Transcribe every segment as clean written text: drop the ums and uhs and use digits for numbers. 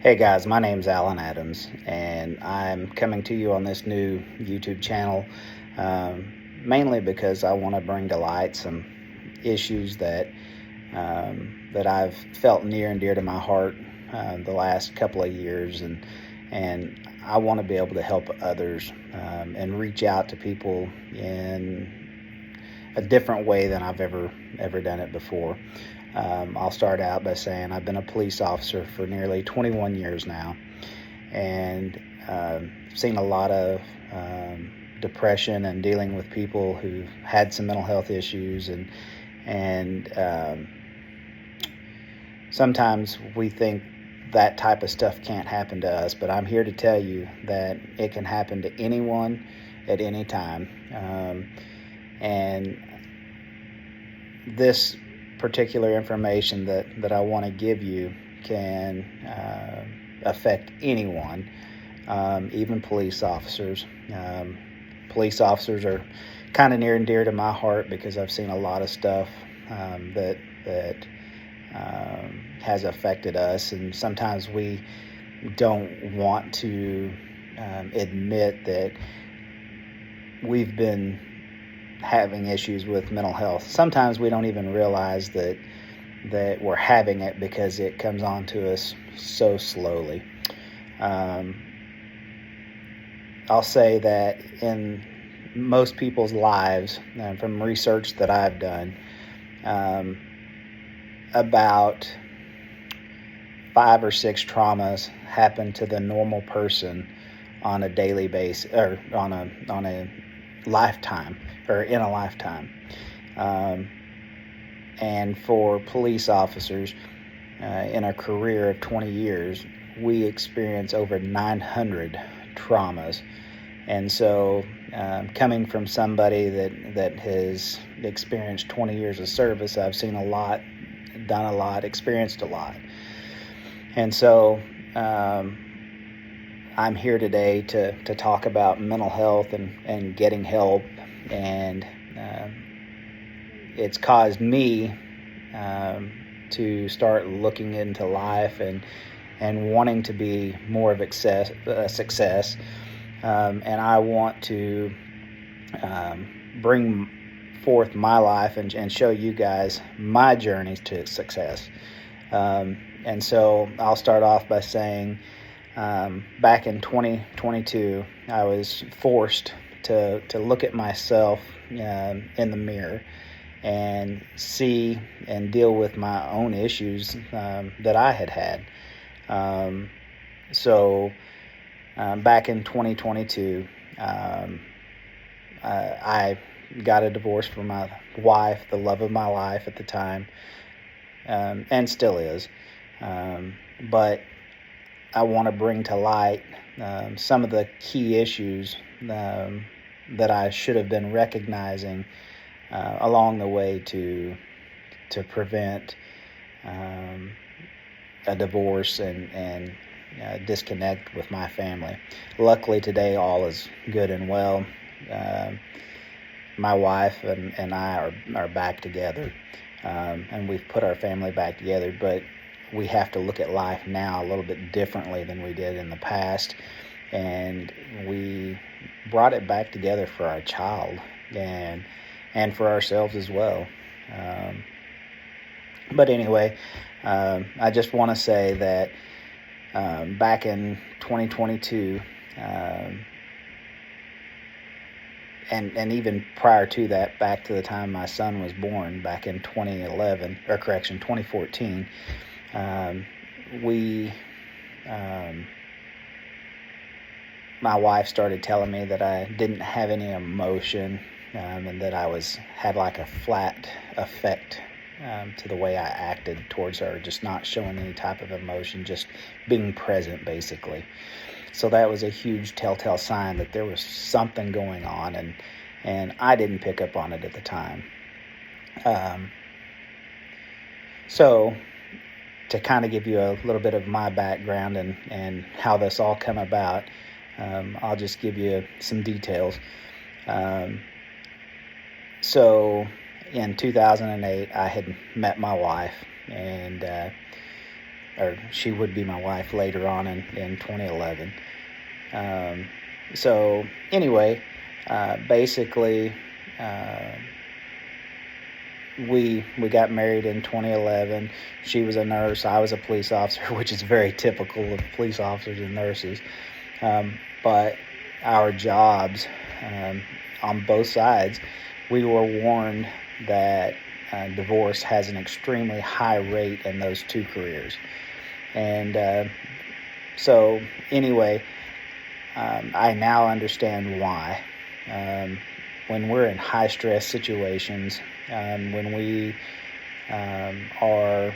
Hey guys, my name's Alan Adams, and I'm coming to you on this new YouTube channel mainly because I want to bring to light some issues that I've felt near and dear to my heart the last couple of years, and I want to be able to help others and reach out to people in a different way than I've ever done it before. I'll start out by saying I've been a police officer for nearly 21 years now, and seen a lot of depression and dealing with people who've had some mental health issues, and sometimes we think that type of stuff can't happen to us, but I'm here to tell you that it can happen to anyone at any time. And this particular information that I want to give you can affect anyone, even police officers. Police officers are kind of near and dear to my heart because I've seen a lot of stuff that has affected us, and sometimes we don't want to admit that we've been having issues with mental health. Sometimes we don't even realize that we're having it because it comes on to us so slowly. I'll say that in most people's lives, from research that I've done, about 5 or 6 traumas happen to the normal person on a daily basis, or on a lifetime, or in a lifetime. And for police officers, in a career of 20 years, we experience over 900 traumas. And so, coming from somebody that has experienced 20 years of service, I've seen a lot, done a lot, experienced a lot. And so, I'm here today to talk about mental health and getting help, and it's caused me to start looking into life and wanting to be more of a success. And I want to bring forth my life and show you guys my journey to success. And so I'll start off by saying, back in 2022, I was forced to look at myself in the mirror and see and deal with my own issues that I had. Back in 2022, I got a divorce from my wife, the love of my life at the time, and still is. But I want to bring to light some of the key issues that I should have been recognizing along the way to prevent a divorce and disconnect with my family. Luckily today all is good and well. My wife and I are back together, and we've put our family back together, but we have to look at life now a little bit differently than we did in the past, and we brought it back together for our child and for ourselves as well. But anyway, I just want to say that back in 2022, and even prior to that, back to the time my son was born, back in 2014, my wife started telling me that I didn't have any emotion, and that I had like a flat effect to the way I acted towards her, just not showing any type of emotion, just being present, basically. So that was a huge telltale sign that there was something going on, and I didn't pick up on it at the time. So to kind of give you a little bit of my background and how this all come about, I'll just give you some details. So in 2008, I had met my wife, and or she would be my wife later on in 2011. So anyway, basically, we got married in 2011. She was a nurse. I was a police officer, which is very typical of police officers and nurses. But our jobs, on both sides, we were warned that divorce has an extremely high rate in those two careers. And so anyway, I now understand why. When we're in high stress situations, when we are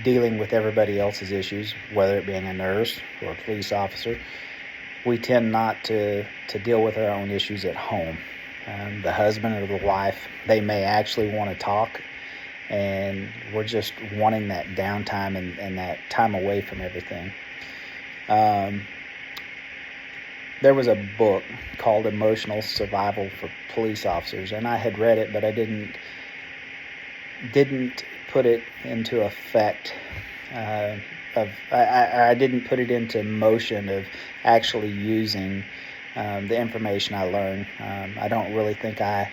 dealing with everybody else's issues, whether it being a nurse or a police officer, we tend not to deal with our own issues at home. The husband or the wife, they may actually want to talk, and we're just wanting that downtime and that time away from everything. There was a book called Emotional Survival for Police Officers, and I had read it, but I didn't put it into effect. I didn't put it into motion of actually using the information I learned. I don't really think I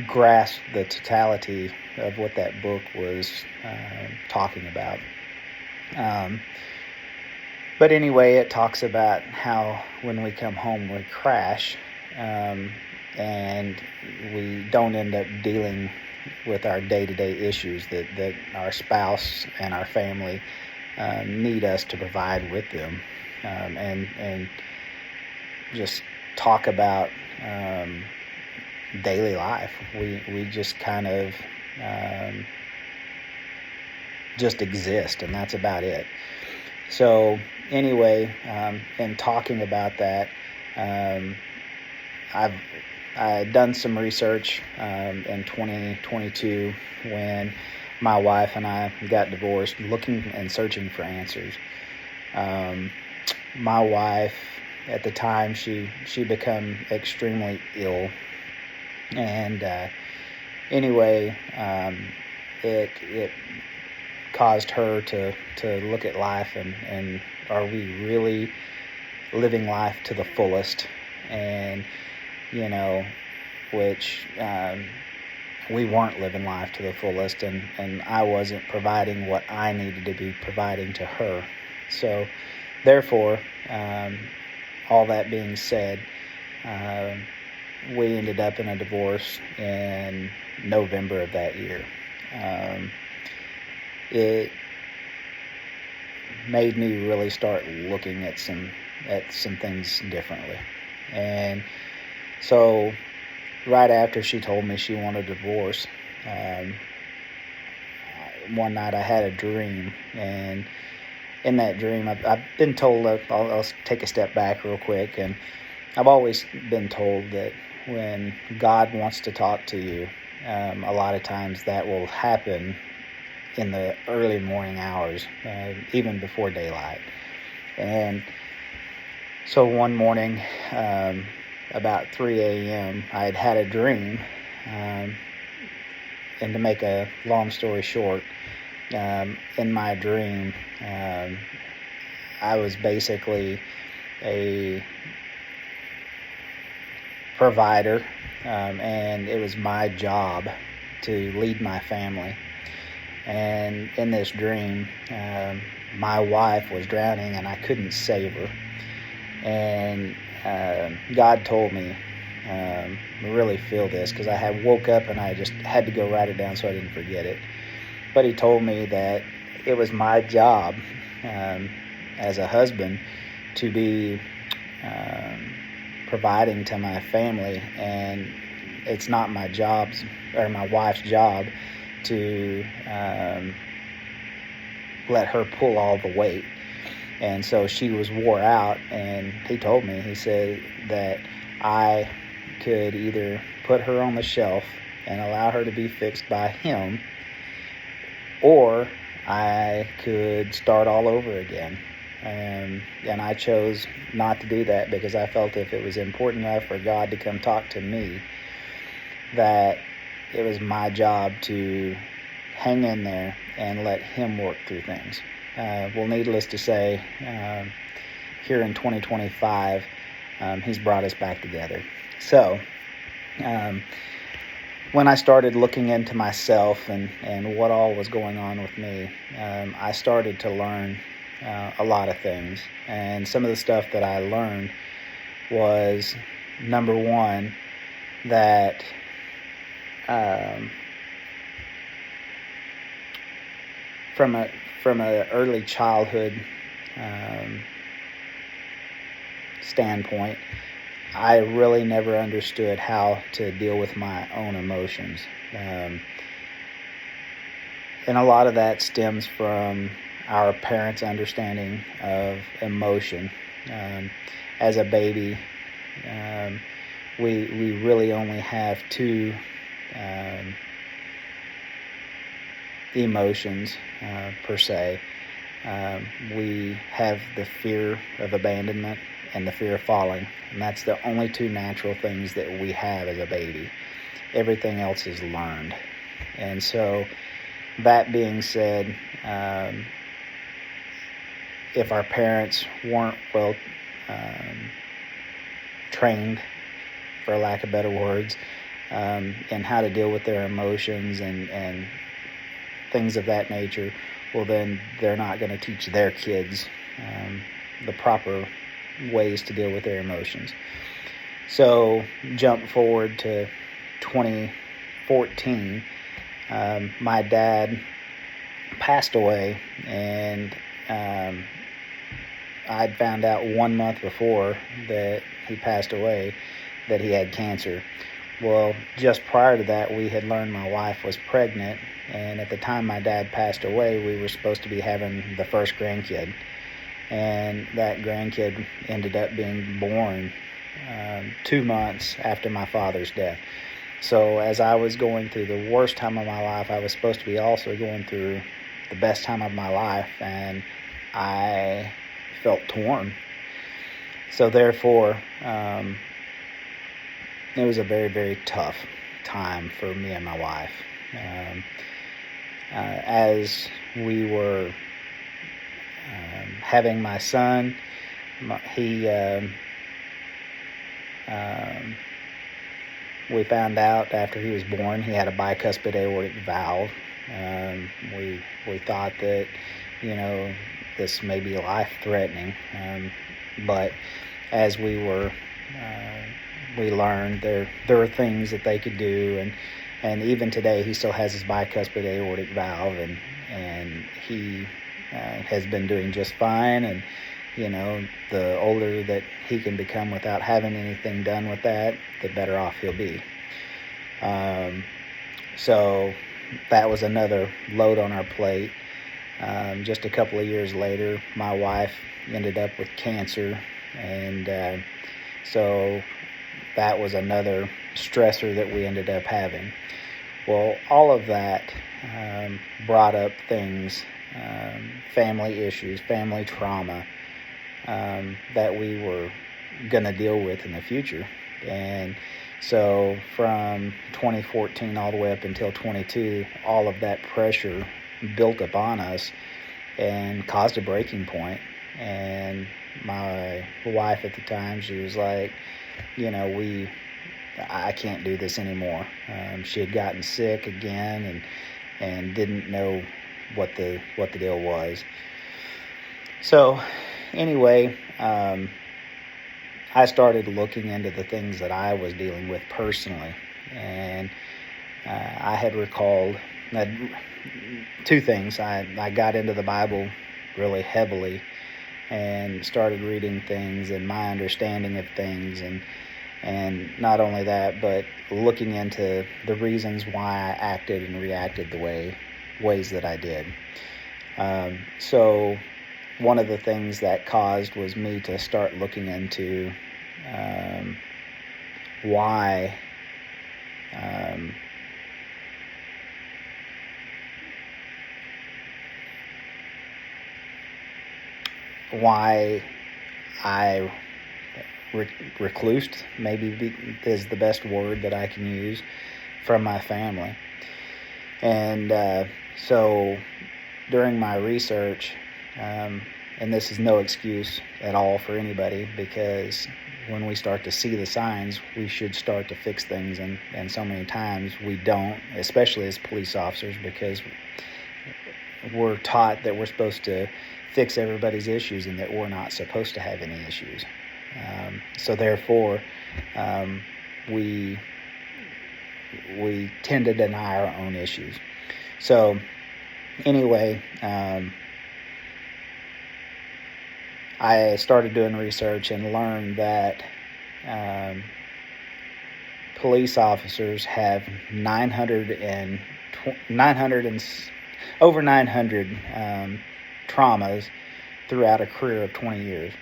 grasped the totality of what that book was talking about. But anyway, it talks about how when we come home we crash, and we don't end up dealing with our day-to-day issues that our spouse and our family need us to provide with them, and just talk about daily life. We just kind of just exist, and that's about it. So anyway, in talking about that, I had done some research in 2022 when my wife and I got divorced, looking and searching for answers. My wife, at the time, she became extremely ill, and anyway, it caused her to look at life and are we really living life to the fullest? And which we weren't living life to the fullest, and I wasn't providing what I needed to be providing to her. So therefore, all that being said, we ended up in a divorce in November of that year. It made me really start looking at some things differently. And so right after she told me she wanted a divorce, one night I had a dream, and in that dream I've been told, I'll take a step back real quick, and I've always been told that when God wants to talk to you, a lot of times that will happen in the early morning hours, even before daylight. And so one morning, about 3 a.m., I had a dream, and to make a long story short, in my dream, I was basically a provider, and it was my job to lead my family. And in this dream, my wife was drowning and I couldn't save her. And God told me, really feel this, because I had woke up and I just had to go write it down so I didn't forget it. But he told me that it was my job as a husband to be providing to my family, and it's not my job's or my wife's job to let her pull all the weight. And so she was wore out, and he told me, he said that I could either put her on the shelf and allow her to be fixed by him, or I could start all over again. And I chose not to do that, because I felt if it was important enough for God to come talk to me, that it was my job to hang in there and let Him work through things. Well, needless to say, here in 2025, He's brought us back together. So, when I started looking into myself and what all was going on with me, I started to learn a lot of things. And some of the stuff that I learned was, number one, that from a early childhood standpoint, I really never understood how to deal with my own emotions. And a lot of that stems from our parents' understanding of emotion. As a baby, we really only have two emotions per se. We have the fear of abandonment and the fear of falling, and that's the only two natural things that we have as a baby. Everything else is learned. And so, that being said, if our parents weren't well trained, for lack of better words, in how to deal with their emotions and things of that nature, well, then they're not going to teach their kids the proper ways to deal with their emotions. So, jump forward to 2014, my dad passed away, and I'd found out 1 month before that he passed away that he had cancer. Well, just prior to that, we had learned my wife was pregnant, and at the time my dad passed away, we were supposed to be having the first grandkid. And that grandkid ended up being born 2 months after my father's death. So as I was going through the worst time of my life, I was supposed to be also going through the best time of my life, and I felt torn. So therefore, it was a very, very tough time for me and my wife. As we were having my son, we found out after he was born he had a bicuspid aortic valve. We thought that, this may be life-threatening, but as we learned there were things that they could do, and even today he still has his bicuspid aortic valve, and he has been doing just fine. And the older that he can become without having anything done with that, the better off he'll be. So that was another load on our plate. Just a couple of years later, my wife ended up with cancer, and so that was another stressor that we ended up having. Well, all of that brought up things, family issues, family trauma, that we were going to deal with in the future. And so from 2014 all the way up until 22, all of that pressure built upon us and caused a breaking point. And my wife at the time, she was like, I can't do this anymore. She had gotten sick again and didn't know what the deal was. So anyway, I started looking into the things that I was dealing with personally, and I had recalled that two things. I got into the Bible really heavily and started reading things and my understanding of things, and not only that, but looking into the reasons why I acted and reacted the ways that I did. So one of the things that caused was me to start looking into why I reclused, maybe is the best word that I can use, from my family. And So during my research, and this is no excuse at all for anybody, because when we start to see the signs, we should start to fix things, and so many times we don't, especially as police officers, because we're taught that we're supposed to fix everybody's issues and that we're not supposed to have any issues. So therefore, we tend to deny our own issues. So anyway, I started doing research and learned that police officers have over 900 traumas throughout a career of 20 years.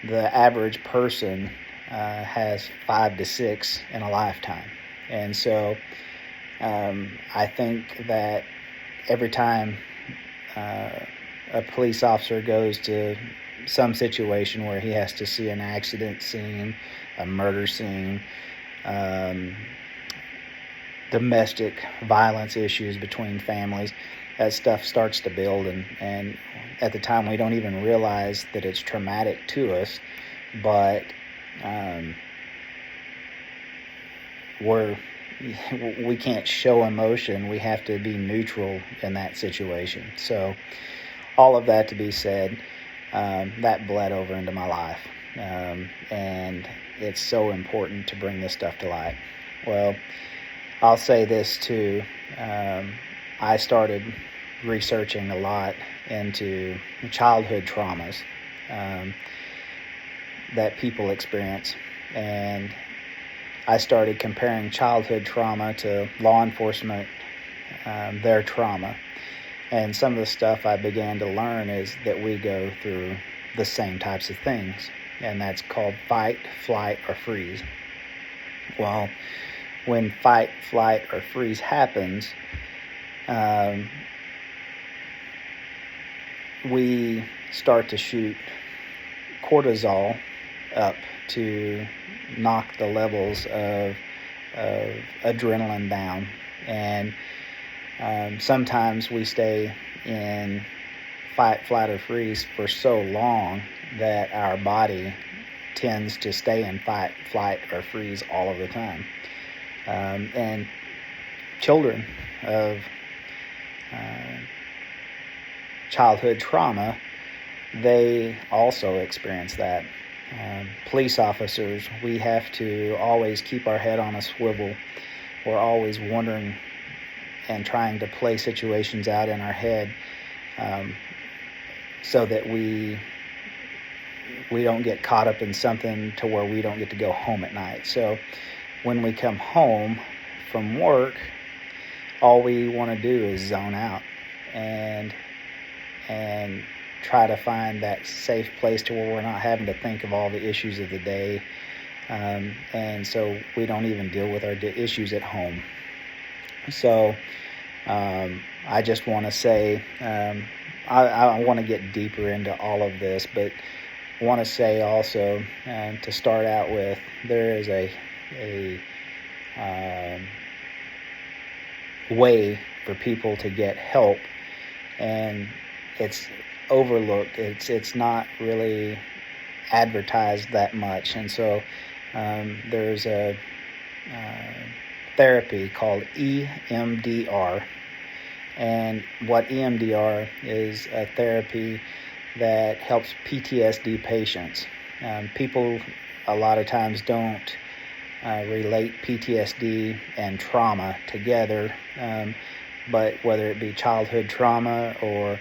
The average person has 5 to 6 in a lifetime. And so I think that every time a police officer goes to some situation where he has to see an accident scene, a murder scene, domestic violence issues between families, that stuff starts to build, and at the time we don't even realize that it's traumatic to us, but we can't show emotion. We have to be neutral in that situation. So all of that to be said, that bled over into my life, and it's so important to bring this stuff to light. Well, I'll say this too. I started researching a lot into childhood traumas that people experience, and I started comparing childhood trauma to law enforcement, their trauma. And some of the stuff I began to learn is that we go through the same types of things, and that's called fight, flight, or freeze. Well, when fight, flight, or freeze happens, we start to shoot cortisol up to knock the levels of adrenaline down, and sometimes we stay in fight, flight, or freeze for so long that our body tends to stay in fight, flight, or freeze all of the time. And children of childhood trauma, they also experience that. Police officers, we have to always keep our head on a swivel. We're always wondering and trying to play situations out in our head, so that we don't get caught up in something to where we don't get to go home at night. So when we come home from work, all we want to do is zone out and try to find that safe place to where we're not having to think of all the issues of the day, and so we don't even deal with our issues at home. So I just want to say, I want to get deeper into all of this, but want to say also, to start out with, there is a way for people to get help, and it's overlooked. It's not really advertised that much, and so there's a therapy called EMDR, and what EMDR is, a therapy that helps PTSD patients. People a lot of times don't relate PTSD and trauma together, but whether it be childhood trauma or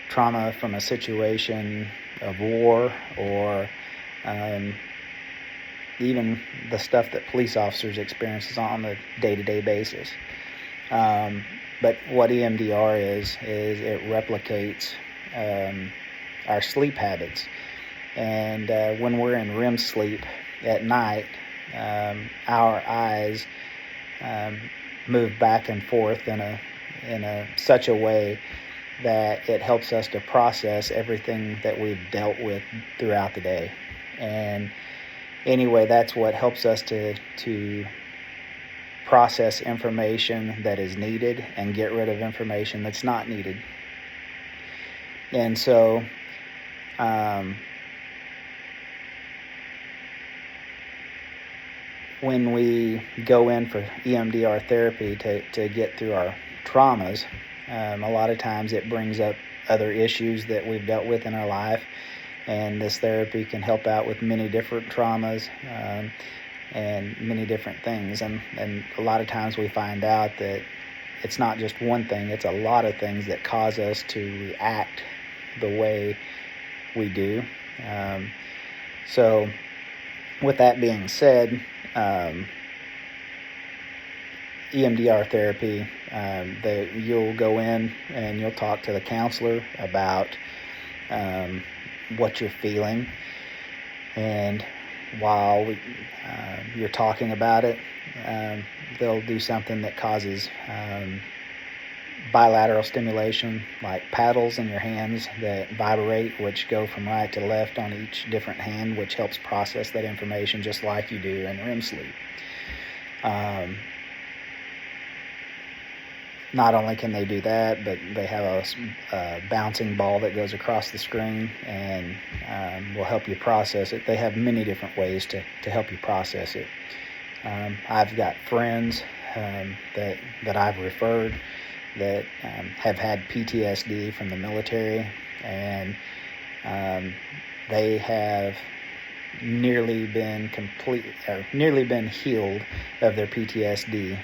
trauma from a situation of war, or even the stuff that police officers experience on a day-to-day basis. But what EMDR is it replicates our sleep habits. And when we're in REM sleep at night, our eyes move back and forth in such a way that it helps us to process everything that we've dealt with throughout the day. And anyway, that's what helps us to process information that is needed and get rid of information that's not needed. And so when we go in for EMDR therapy to get through our traumas, a lot of times it brings up other issues that we've dealt with in our life, and this therapy can help out with many different traumas and many different things. And a lot of times we find out that it's not just one thing, it's a lot of things that cause us to react the way we do. So with that being said, EMDR therapy, you'll go in and you'll talk to the counselor about what you're feeling, and while you're talking about it, they'll do something that causes bilateral stimulation, like paddles in your hands that vibrate, which go from right to left on each different hand, which helps process that information just like you do in REM sleep. Not only can they do that, but they have a bouncing ball that goes across the screen and will help you process it. They have many different ways to help you process it. I've got friends that I've referred that have had PTSD from the military, and they have nearly been healed of their PTSD,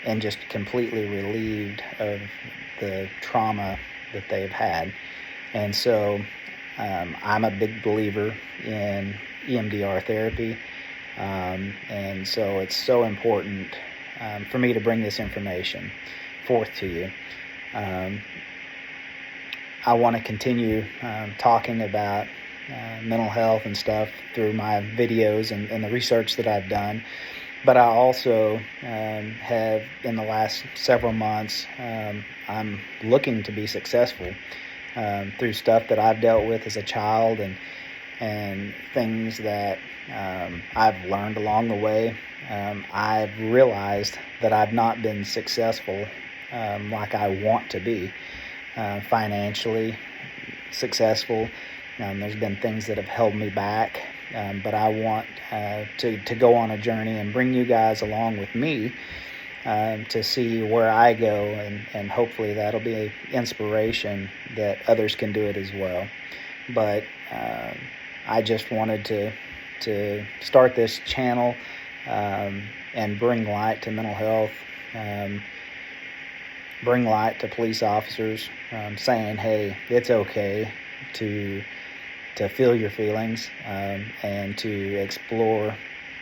and just completely relieved of the trauma that they've had. And so I'm a big believer in EMDR therapy, and so it's so important for me to bring this information forth to you. I want to continue talking about mental health and stuff through my videos and the research that I've done. But I also have, in the last several months, I'm looking to be successful through stuff that I've dealt with as a child and things that I've learned along the way. I've realized that I've not been successful like I want to be, financially successful. There's been things that have held me back, but I want to go on a journey and bring you guys along with me to see where I go, and hopefully that'll be an inspiration that others can do it as well. But I just wanted to start this channel and bring light to mental health, bring light to police officers, saying, hey, it's okay to feel your feelings and to explore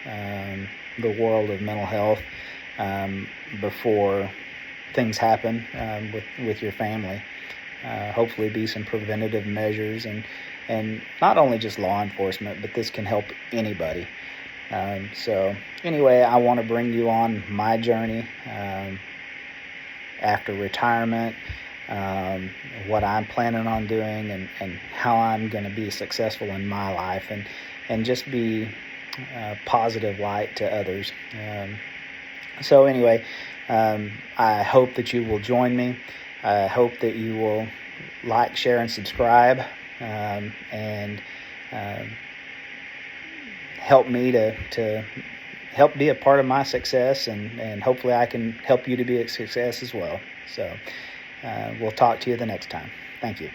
the world of mental health before things happen with your family. Hopefully be some preventative measures, and not only just law enforcement, but this can help anybody. So anyway, I want to bring you on my journey after retirement, what I'm planning on doing, and how I'm going to be successful in my life, and just be a positive light to others. So anyway, I hope that you will join me. I hope that you will like, share, and subscribe, and help me to help be a part of my success, and hopefully I can help you to be a success as well. So we'll talk to you the next time. Thank you.